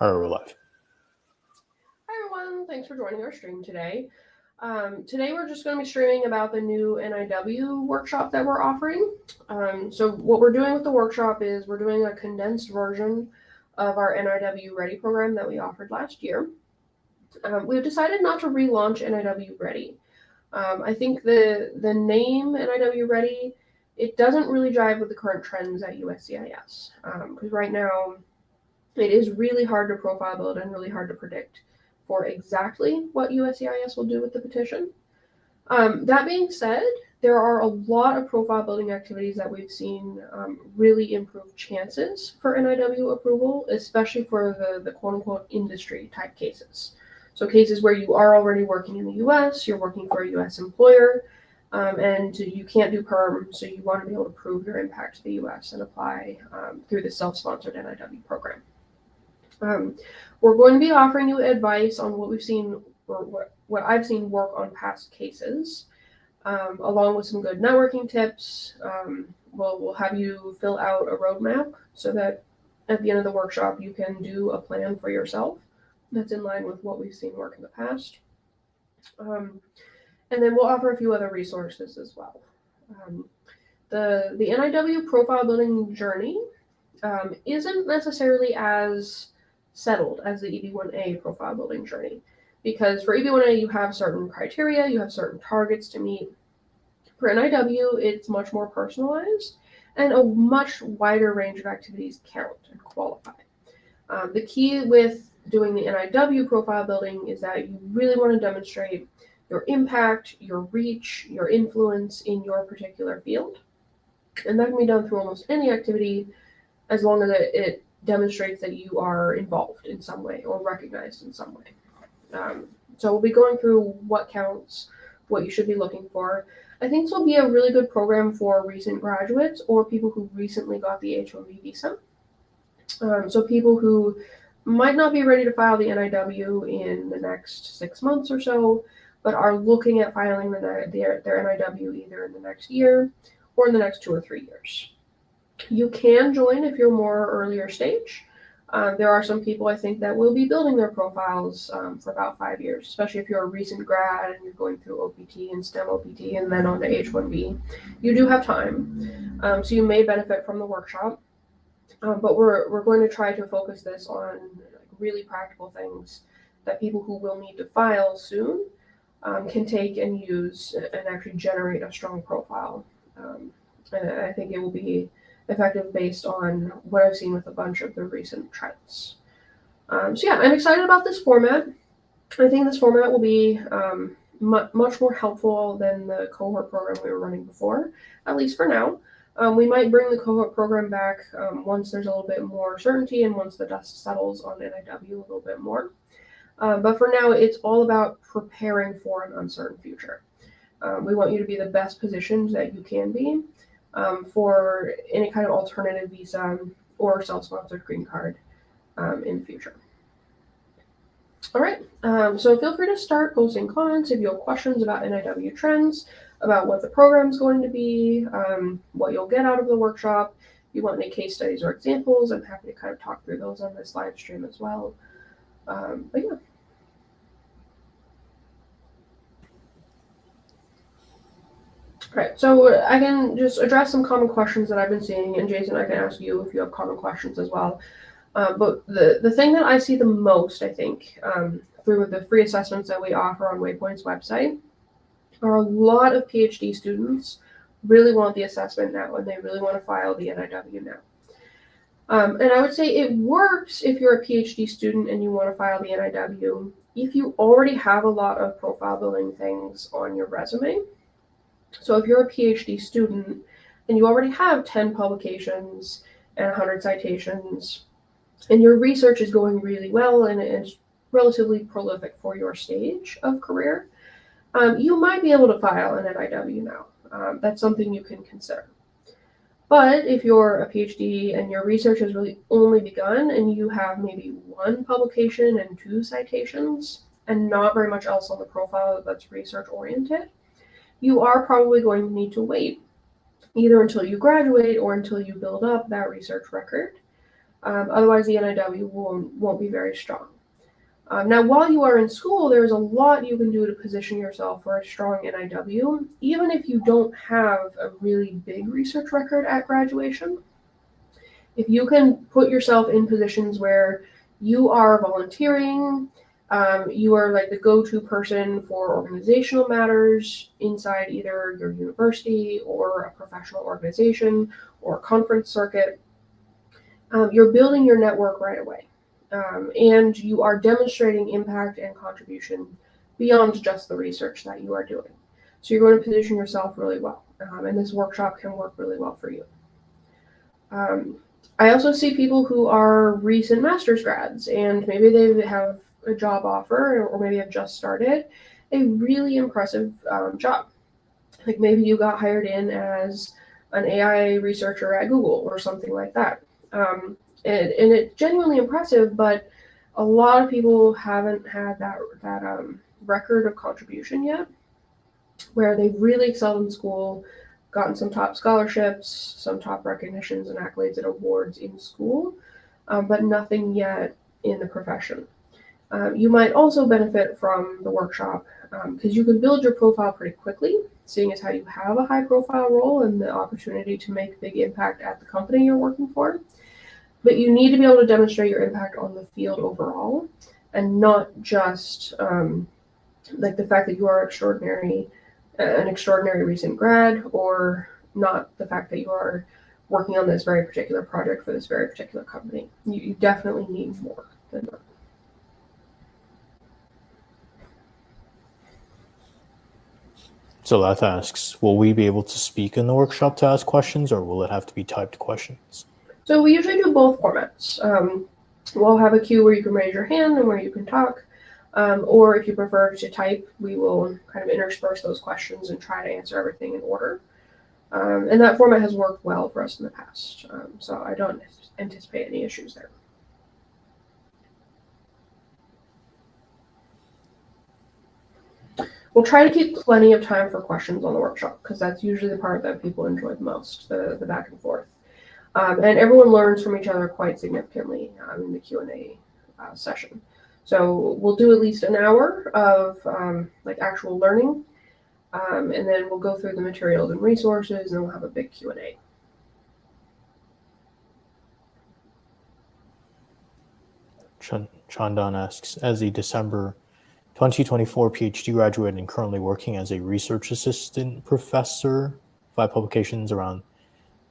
All right, we're live. Hi everyone, thanks for joining our stream today. Today we're just going to be streaming about the new NIW workshop that we're offering. So what we're doing with the workshop is we're doing a condensed version of our NIW Ready program that we offered last year. We've decided not to relaunch NIW Ready. I think the name NIW Ready, it doesn't really jive with the current trends at USCIS. Because right now it is really hard to profile build and really hard to predict for exactly what USCIS will do with the petition. That being said, there are a lot of profile building activities that we've seen really improve chances for NIW approval, especially for the quote-unquote industry type cases. So cases where you are already working in the US, you're working for a US employer, and you can't do perm, so you want to be able to prove your impact to the US and apply through the self-sponsored NIW program. We're going to be offering you advice on what we've seen, or what I've seen work on past cases, along with some good networking tips. We'll have you fill out a roadmap so that at the end of the workshop you can do a plan for yourself that's in line with what we've seen work in the past. And then we'll offer a few other resources as well. The NIW profile building journey isn't necessarily as settled as the EB-1A profile building journey, because for EB-1A you have certain criteria, you have certain targets to meet. For NIW, it's much more personalized, and a much wider range of activities count and qualify. The key with doing the NIW profile building is that you really want to demonstrate your impact, your reach, your influence in your particular field, and that can be done through almost any activity as long as it demonstrates that you are involved in some way or recognized in some way. So we'll be going through what counts, what you should be looking for. I think this will be a really good program for recent graduates or people who recently got the H-1B visa. So people who might not be ready to file the NIW in the next 6 months or so, but are looking at filing their NIW either in the next year or in the next 2 or 3 years. You can join if you're more earlier stage. There are some people I think that will be building their profiles for about 5 years, especially if you're a recent grad and you're going through OPT and STEM OPT and then on to H-1B. You do have time, so you may benefit from the workshop. But we're going to try to focus this on really practical things that people who will need to file soon can take and use and actually generate a strong profile. And I think it will be effective based on what I've seen with a bunch of the recent trends. So yeah, I'm excited about this format. I think this format will be much more helpful than the cohort program we were running before, at least for now. We might bring the cohort program back once there's a little bit more certainty and once the dust settles on NIW a little bit more. But for now, it's all about preparing for an uncertain future. We want you to be the best positioned that you can be for any kind of alternative visa or self-sponsored green card in the future. All right, so feel free to start posting comments if you have questions about NIW trends, about what the program is going to be, what you'll get out of the workshop. If you want any case studies or examples, I'm happy to kind of talk through those on this live stream as well. But yeah. Right, so I can just address some common questions that I've been seeing, and Jason, I can ask you if you have common questions as well. But the thing that I see the most, I think, through the free assessments that we offer on Waypoint's website, are a lot of PhD students really want the assessment now, and they really want to file the NIW now. And I would say it works if you're a PhD student and you want to file the NIW if you already have a lot of profile building things on your resume. So if you're a PhD student and you already have 10 publications and 100 citations, and your research is going really well and is relatively prolific for your stage of career, you might be able to file an NIW now. That's something you can consider. But if you're a PhD and your research has really only begun and you have maybe 1 publication and 2 citations and not very much else on the profile that's research oriented, you are probably going to need to wait either until you graduate or until you build up that research record. Otherwise, the NIW won't be very strong. Now, while you are in school, there's a lot you can do to position yourself for a strong NIW, even if you don't have a really big research record at graduation. If you can put yourself in positions where you are volunteering, you are like the go-to person for organizational matters inside either your university or a professional organization or a conference circuit, you're building your network right away. And you are demonstrating impact and contribution beyond just the research that you are doing. So you're going to position yourself really well, and this workshop can work really well for you. I also see people who are recent master's grads, and maybe they have a job offer or maybe have just started a really impressive job. Like maybe you got hired in as an AI researcher at Google or something like that. And it's genuinely impressive, but a lot of people haven't had that record of contribution yet, where they've really excelled in school, gotten some top scholarships, some top recognitions and accolades and awards in school, but nothing yet in the profession. You might also benefit from the workshop because you can build your profile pretty quickly, seeing as how you have a high profile role and the opportunity to make big impact at the company you're working for. But you need to be able to demonstrate your impact on the field overall, and not just like the fact that you are an extraordinary recent grad, or not the fact that you are working on this very particular project for this very particular company. You definitely need more than that. So that asks, will we be able to speak in the workshop to ask questions, or will it have to be typed questions? So we usually do both formats. We'll have a queue where you can raise your hand and where you can talk. Or if you prefer to type, we will kind of intersperse those questions and try to answer everything in order. And that format has worked well for us in the past. So I don't anticipate any issues there. We'll try to keep plenty of time for questions on the workshop, because that's usually the part that people enjoy the most, the back and forth. And everyone learns from each other quite significantly in the Q&A session. So we'll do at least an hour of like actual learning, and then we'll go through the materials and resources, and we'll have a big Q&A. Chandan asks, as a December 2024 PhD graduate and currently working as a research assistant professor, 5 publications, around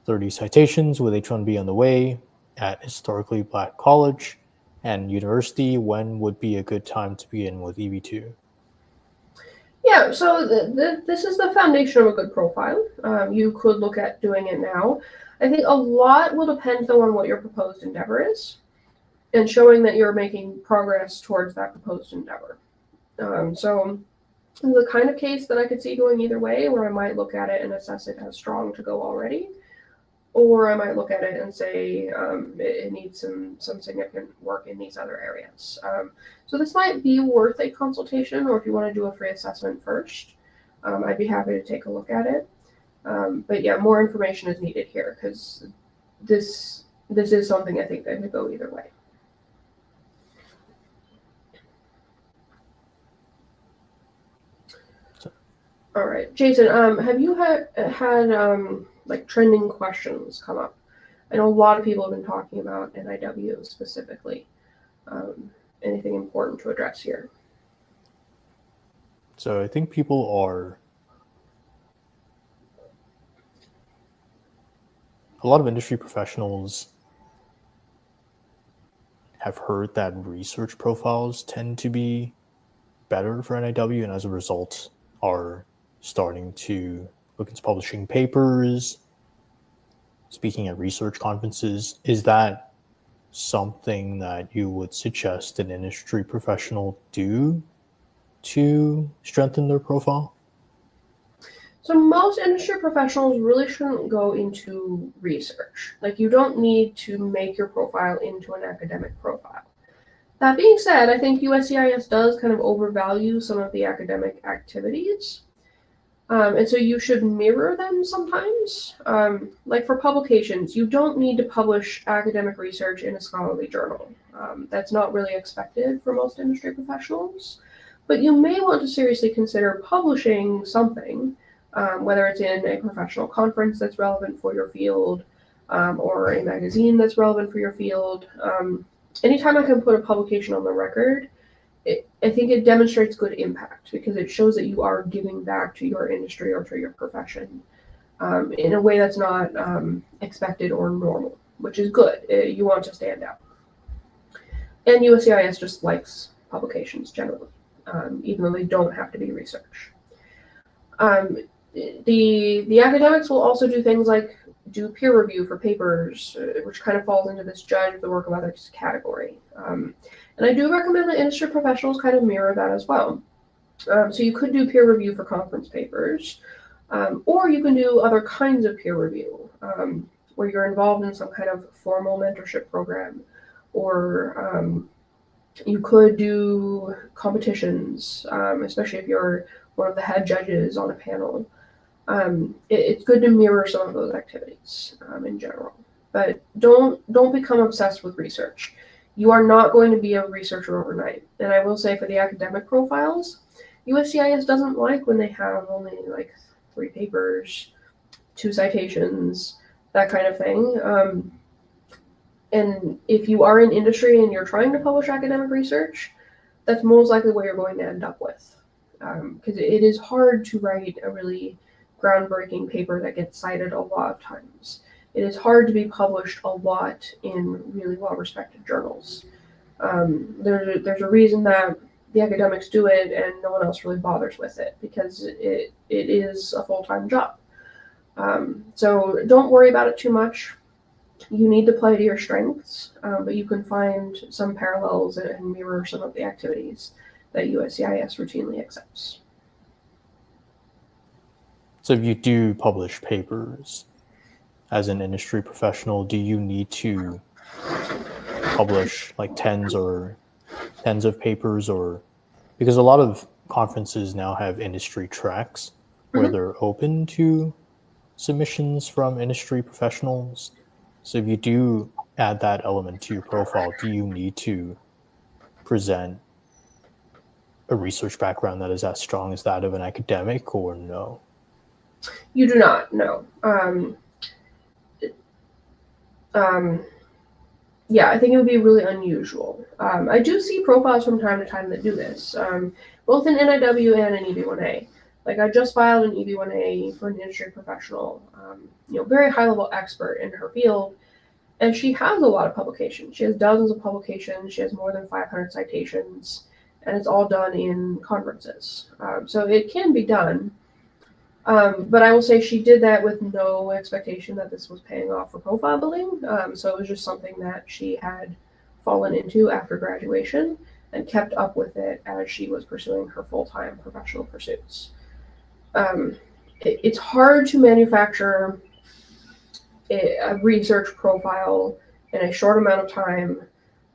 30 citations with H-1B on the way at historically Black college and university, when would be a good time to begin with EB-2? Yeah, so this is the foundation of a good profile. You could look at doing it now. I think a lot will depend though on what your proposed endeavor is, and showing that you're making progress towards that proposed endeavor. So the kind of case that I could see going either way, where I might look at it and assess it as strong to go already, or I might look at it and say it needs some significant work in these other areas. So this might be worth a consultation, or if you want to do a free assessment first, I'd be happy to take a look at it. But yeah, more information is needed here, because this is something I think that could go either way. All right, Jason, have you had like trending questions come up? I know a lot of people have been talking about NIW specifically. Anything important to address here? So I think people are, a lot of industry professionals have heard that research profiles tend to be better for NIW, and as a result are starting to look into publishing papers, speaking at research conferences. Is that something that you would suggest an industry professional do to strengthen their profile? So most industry professionals really shouldn't go into research. Like, you don't need to make your profile into an academic profile. That being said, I think USCIS does kind of overvalue some of the academic activities. And so you should mirror them sometimes. Like for publications, you don't need to publish academic research in a scholarly journal. That's not really expected for most industry professionals. But you may want to seriously consider publishing something, whether it's in a professional conference that's relevant for your field, or a magazine that's relevant for your field. Anytime I can put a publication on the record, I think it demonstrates good impact because it shows that you are giving back to your industry or to your profession in a way that's not expected or normal, which is good. You want to stand out. And USCIS just likes publications generally, even though they don't have to be research. The academics will also do things like do peer review for papers, which kind of falls into this judge the work of others category. And I do recommend that industry professionals kind of mirror that as well. So you could do peer review for conference papers, or you can do other kinds of peer review where you're involved in some kind of formal mentorship program, or you could do competitions, especially if you're one of the head judges on a panel. It's good to mirror some of those activities in general, but don't become obsessed with research. You are not going to be a researcher overnight. And I will say for the academic profiles, USCIS doesn't like when they have only like 3 papers, 2 citations, that kind of thing. And if you are in industry and you're trying to publish academic research, that's most likely what you're going to end up with. Because it is hard to write a really groundbreaking paper that gets cited a lot of times. It is hard to be published a lot in really well-respected journals. There's a reason that the academics do it and no one else really bothers with it because it is a full-time job. So don't worry about it too much. You need to play to your strengths, but you can find some parallels and mirror some of the activities that USCIS routinely accepts. So if you do publish papers as an industry professional, do you need to publish like tens of papers, or because a lot of conferences now have industry tracks where they're open to submissions from industry professionals. So if you do add that element to your profile, do you need to present a research background that is as strong as that of an academic, or no? You do not, no. Yeah, I think it would be really unusual. I do see profiles from time to time that do this, both in NIW and in EB-1A. Like I just filed an EB-1A for an industry professional, very high-level expert in her field, and she has a lot of publications. She has dozens of publications. She has more than 500 citations, and it's all done in conferences. So it can be done. But I will say she did that with no expectation that this was paying off for profile building. So it was just something that she had fallen into after graduation and kept up with it as she was pursuing her full-time professional pursuits. It's hard to manufacture a research profile in a short amount of time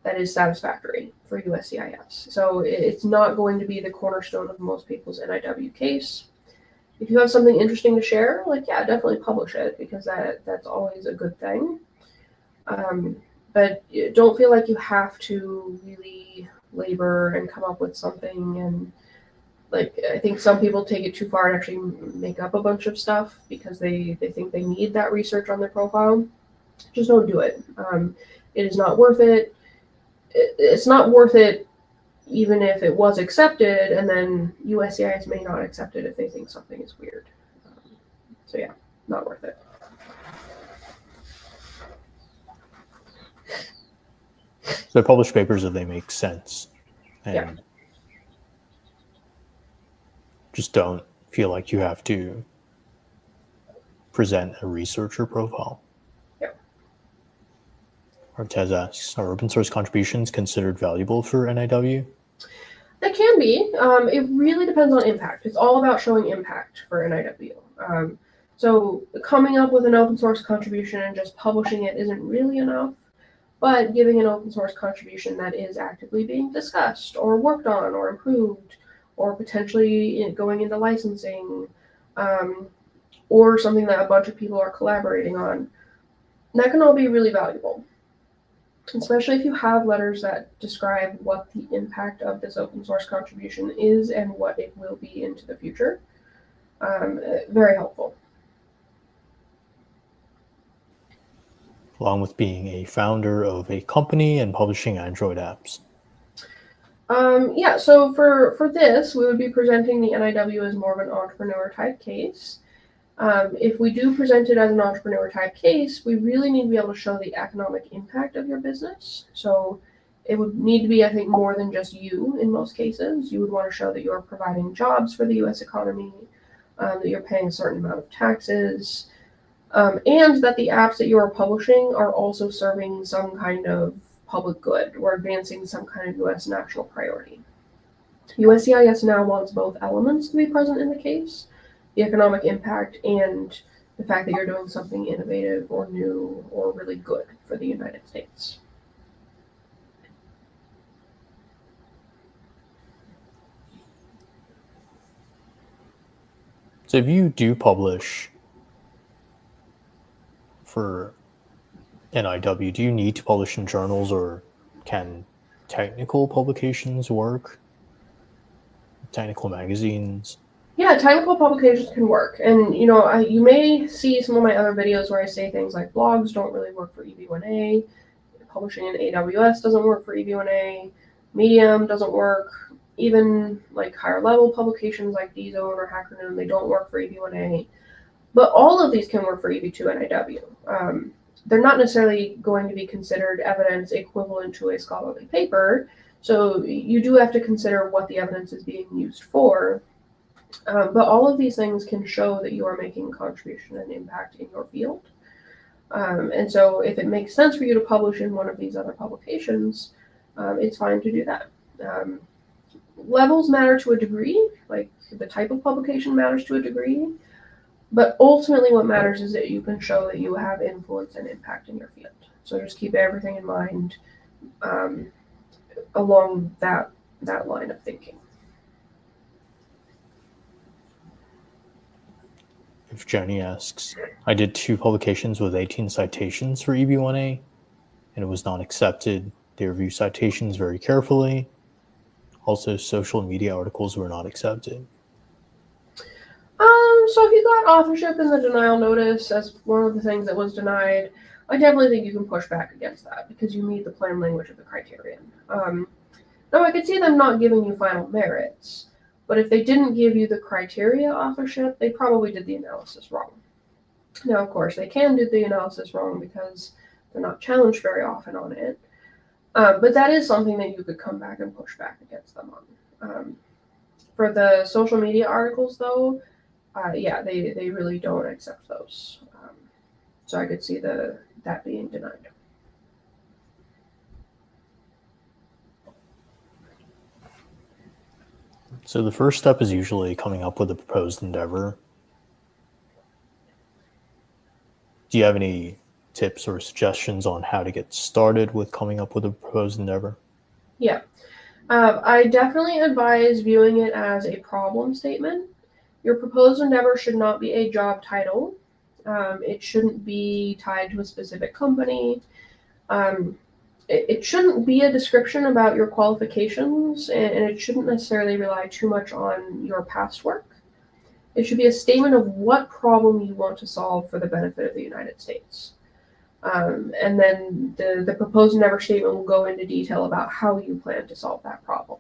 that is satisfactory for USCIS. So it's not going to be the cornerstone of most people's NIW case. If you have something interesting to share, definitely publish it because that's always a good thing. But don't feel like you have to really labor and come up with something. And I think some people take it too far and actually make up a bunch of stuff because they think they need that research on their profile. Just don't do it. It is not worth it. It's not worth it even if it was accepted, and then USCIS may not accept it if they think something is weird. So yeah, not worth it. So publish papers if they make sense. And just don't feel like you have to present a researcher profile. Ortez asks, are open source contributions considered valuable for NIW? They can be. It really depends on impact. It's all about showing impact for NIW. So coming up with an open source contribution and just publishing it isn't really enough, but giving an open source contribution that is actively being discussed or worked on or improved or potentially going into licensing, or something that a bunch of people are collaborating on. That can all be really valuable, especially if you have letters that describe what the impact of this open source contribution is and what it will be into the future. Very helpful. Along with being a founder of a company and publishing Android apps. Yeah, so for this, we would be presenting the NIW as more of an entrepreneur type case. If we do present it as an entrepreneur type case, we really need to be able to show the economic impact of your business. So it would need to be, I think, more than just you in most cases. You would want to show that you're providing jobs for the US economy, that you're paying a certain amount of taxes, and that the apps that you are publishing are also serving some kind of public good or advancing some kind of US national priority. USCIS now wants both elements to be present in the case, the economic impact and the fact that you're doing something innovative or new or really good for the United States. So if you do publish for NIW, do you need to publish in journals, or can technical publications work? Technical magazines? Yeah, technical publications can work. And, you may see some of my other videos where I say things like blogs don't really work for EB-1A, publishing in AWS doesn't work for EB-1A, Medium doesn't work, even like higher level publications like DZone or HackerNoon, they don't work for EB-1A. But all of these can work for EB-2 NIW. They're not necessarily going to be considered evidence equivalent to a scholarly paper, so you do have to consider what the evidence is being used for. But all of these things can show that you are making a contribution and impact in your field. And so if it makes sense for you to publish in one of these other publications, it's fine to do that. Levels matter to a degree, like the type of publication matters to a degree, but ultimately what matters is that you can show that you have influence and impact in your field. So just keep everything in mind along that line of thinking. If Jenny asks, I did 2 publications with 18 citations for EB-1A, and it was not accepted. They review citations very carefully. Also, social media articles were not accepted. So if you got authorship in the denial notice as one of the things that was denied, I definitely think you can push back against that because you meet the plain language of the criterion. Now, I could see them not giving you final merits, but if they didn't give you the criteria authorship, they probably did the analysis wrong. Now, of course, they can do the analysis wrong because they're not challenged very often on it, but that is something that you could come back and push back against them on. For the social media articles, though, yeah, they really don't accept those. So I could see that being denied. So the first step is usually coming up with a proposed endeavor. Do you have any tips or suggestions on how to get started with coming up with a proposed endeavor? Yeah. I definitely advise viewing it as a problem statement. Your proposed endeavor should not be a job title. It shouldn't be tied to a specific company. It shouldn't be a description about your qualifications, and it shouldn't necessarily rely too much on your past work. It should be a statement of what problem you want to solve for the benefit of the United States. And then the proposed endeavor statement will go into detail about how you plan to solve that problem.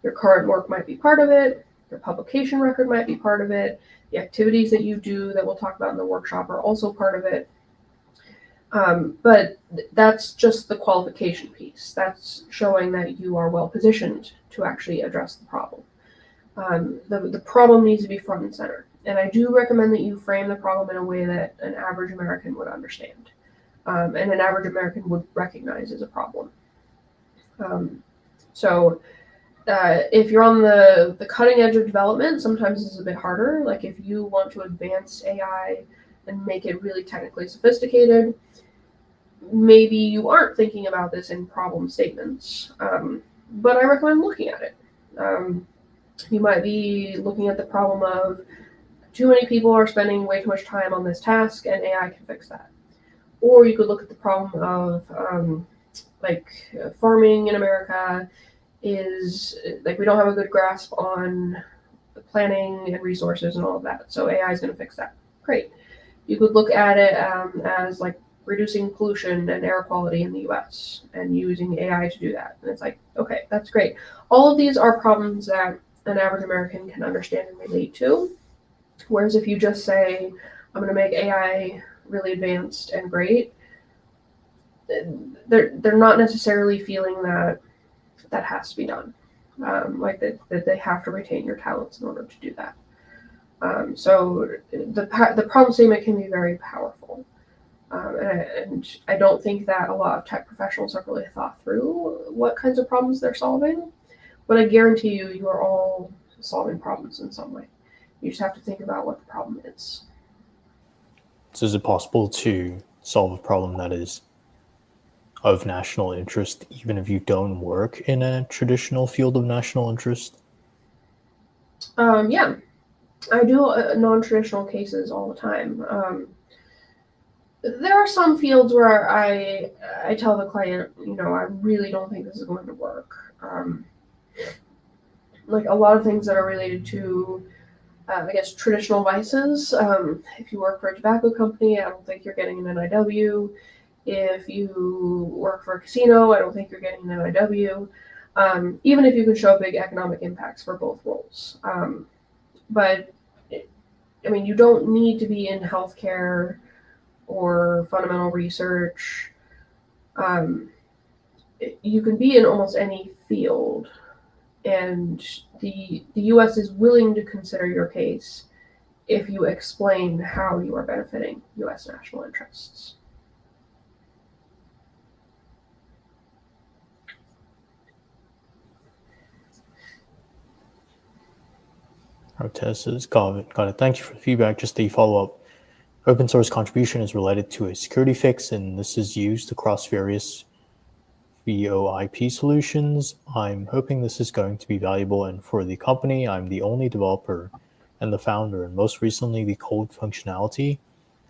Your current work might be part of it. Your publication record might be part of it. The activities that you do that we'll talk about in the workshop are also part of it. But that's just the qualification piece. That's showing that you are well positioned to actually address the problem. The problem needs to be front and center. And I do recommend that you frame the problem in a way that an average American would understand. And an average American would recognize as a problem. So if you're on the cutting edge of development, sometimes it's a bit harder. Like if you want to advance AI and make it really technically sophisticated, maybe you aren't thinking about this in problem statements. But I recommend looking at it. You might be looking at the problem of too many people are spending way too much time on this task, and AI can fix that. Or you could look at the problem of farming in America is like we don't have a good grasp on the planning and resources and all of that. So AI is going to fix that. Great. You could look at it as like reducing pollution and air quality in the US and using AI to do that. And it's like, okay, that's great. All of these are problems that an average American can understand and relate to. Whereas if you just say, I'm going to make AI really advanced and great, they're not necessarily feeling that has to be done. That they have to retain your talents in order to do that. So the problem statement can be very powerful. And I don't think that a lot of tech professionals have really thought through what kinds of problems they're solving. But I guarantee you are all solving problems in some way. You just have to think about what the problem is. So is it possible to solve a problem that is of national interest even if you don't work in a traditional field of national interest? Yeah, I do non-traditional cases all the time. There are some fields where I tell the client, I really don't think this is going to work. Like a lot of things that are related to, I guess, traditional vices. If you work for a tobacco company, I don't think you're getting an NIW. If you work for a casino, I don't think you're getting an NIW. Even if you can show big economic impacts for both roles. But you don't need to be in healthcare or fundamental research. You can be in almost any field, and the U.S. is willing to consider your case if you explain how you are benefiting U.S. national interests. Says, got it. Thank you for the feedback. Just a follow-up. Open source contribution is related to a security fix, and this is used across various VoIP solutions. I'm hoping this is going to be valuable, and for the company, I'm the only developer and the founder, and most recently, the code functionality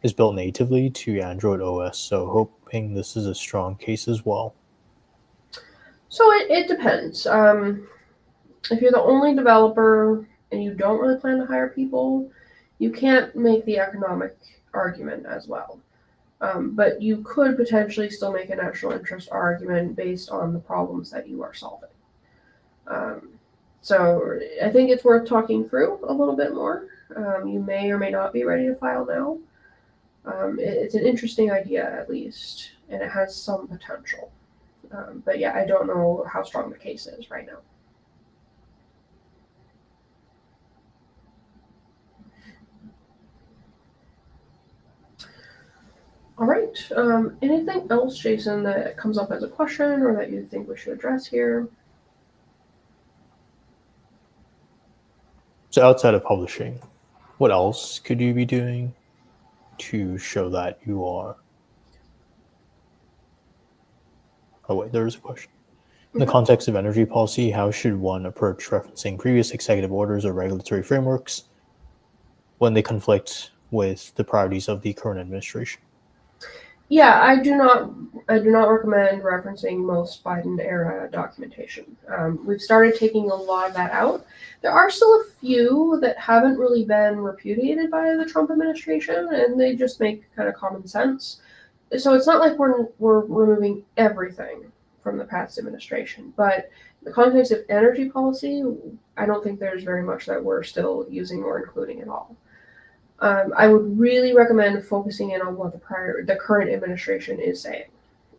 is built natively to Android OS, so hoping this is a strong case as well. So it depends. If you're the only developer and you don't really plan to hire people, you can't make the economic argument as well. But you could potentially still make a national interest argument based on the problems that you are solving. So I think it's worth talking through a little bit more. You may or may not be ready to file now. It's an interesting idea, at least, and it has some potential. But yeah, I don't know how strong the case is right now. All right. Anything else, Jason, that comes up as a question or that you think we should address here? So outside of publishing, what else could you be doing to show that you are... Oh wait, there is a question. In the context of energy policy, how should one approach referencing previous executive orders or regulatory frameworks when they conflict with the priorities of the current administration? Yeah, I do not recommend referencing most Biden era documentation. We've started taking a lot of that out. There are still a few that haven't really been repudiated by the Trump administration, and they just make kind of common sense. So it's not like we're removing everything from the past administration, but in the context of energy policy, I don't think there's very much that we're still using or including at all. I would really recommend focusing in on what the current administration is saying,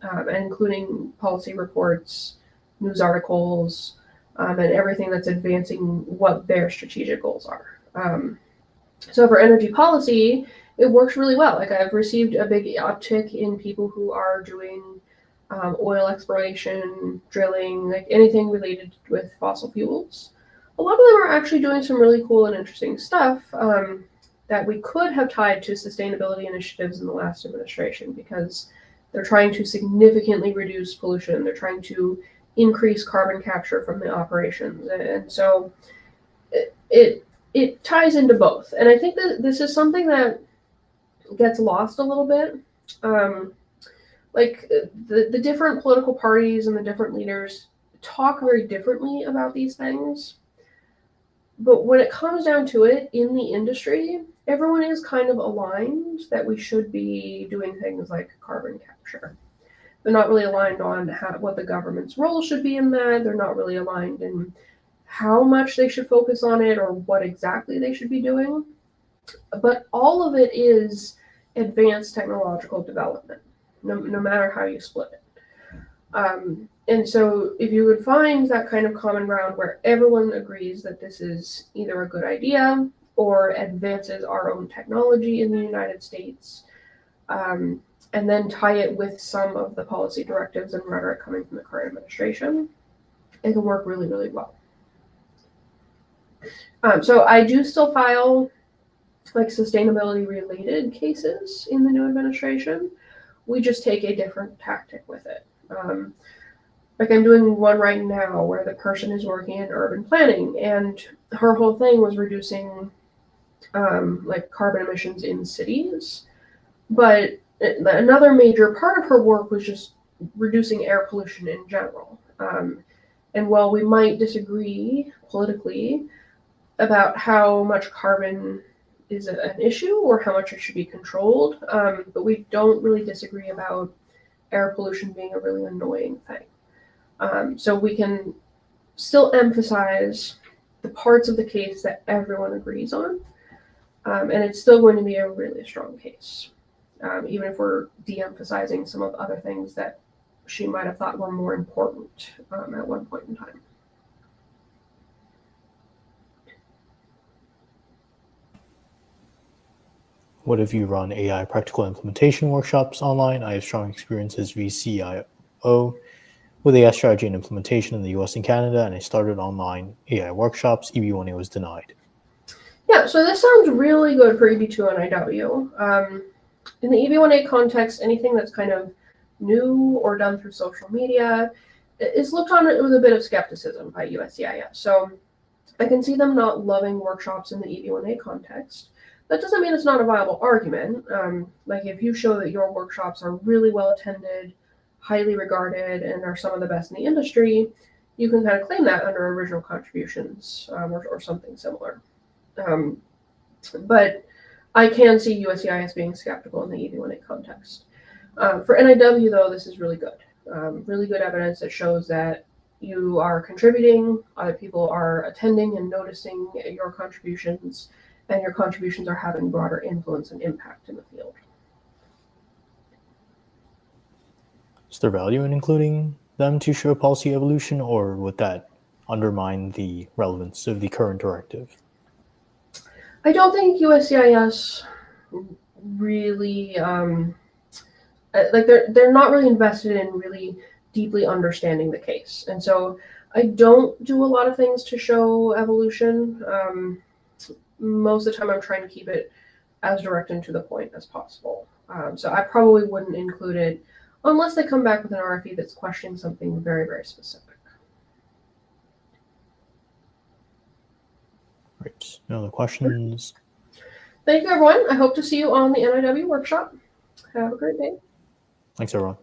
and including policy reports, news articles, and everything that's advancing what their strategic goals are. So for energy policy, it works really well. Like I've received a big uptick in people who are doing oil exploration, drilling, like anything related with fossil fuels. A lot of them are actually doing some really cool and interesting stuff. That we could have tied to sustainability initiatives in the last administration because they're trying to significantly reduce pollution. They're trying to increase carbon capture from the operations. And so it ties into both. And I think that this is something that gets lost a little bit. Like the different political parties and the different leaders talk very differently about these things. But when it comes down to it, in the industry, everyone is kind of aligned that we should be doing things like carbon capture. They're not really aligned on what the government's role should be in that. They're not really aligned in how much they should focus on it or what exactly they should be doing. But all of it is advanced technological development, no matter how you split it. And so if you would find that kind of common ground where everyone agrees that this is either a good idea or advances our own technology in the United States, and then tie it with some of the policy directives and rhetoric coming from the current administration, it can work really, really well. So I do still file like sustainability related cases in the new administration. We just take a different tactic with it. Like I'm doing one right now where the person is working in urban planning, and her whole thing was reducing like carbon emissions in cities. But another major part of her work was just reducing air pollution in general. And while we might disagree politically about how much carbon is an issue or how much it should be controlled, but we don't really disagree about air pollution being a really annoying thing. So we can still emphasize the parts of the case that everyone agrees on, and it's still going to be a really strong case, even if we're de-emphasizing some of the other things that she might have thought were more important at one point in time. What if you run AI practical implementation workshops online? I have strong experience as VCIO with AI strategy and implementation in the US and Canada, and I started online AI workshops. EB-1A was denied. Yeah, so this sounds really good for EB-2 NIW. In the EB-1A context, anything that's kind of new or done through social media is looked on with a bit of skepticism by USCIS. So I can see them not loving workshops in the EB-1A context. That doesn't mean it's not a viable argument. Like if you show that your workshops are really well attended, highly regarded, and are some of the best in the industry, you can kind of claim that under original contributions or something similar. But I can see USCIS being skeptical in the EB-1A context. For NIW, though, this is really good. Really good evidence that shows that you are contributing, other people are attending and noticing your contributions, and your contributions are having broader influence and impact in the field. Is there value in including them to show policy evolution, or would that undermine the relevance of the current directive? I don't think USCIS really like they're not really invested in really deeply understanding the case, and so I don't do a lot of things to show evolution. Most of the time, I'm trying to keep it as direct and to the point as possible. So I probably wouldn't include it unless they come back with an RFE that's questioning something very, very specific. Great. No other questions? Thank you, everyone. I hope to see you on the NIW workshop. Have a great day. Thanks, everyone.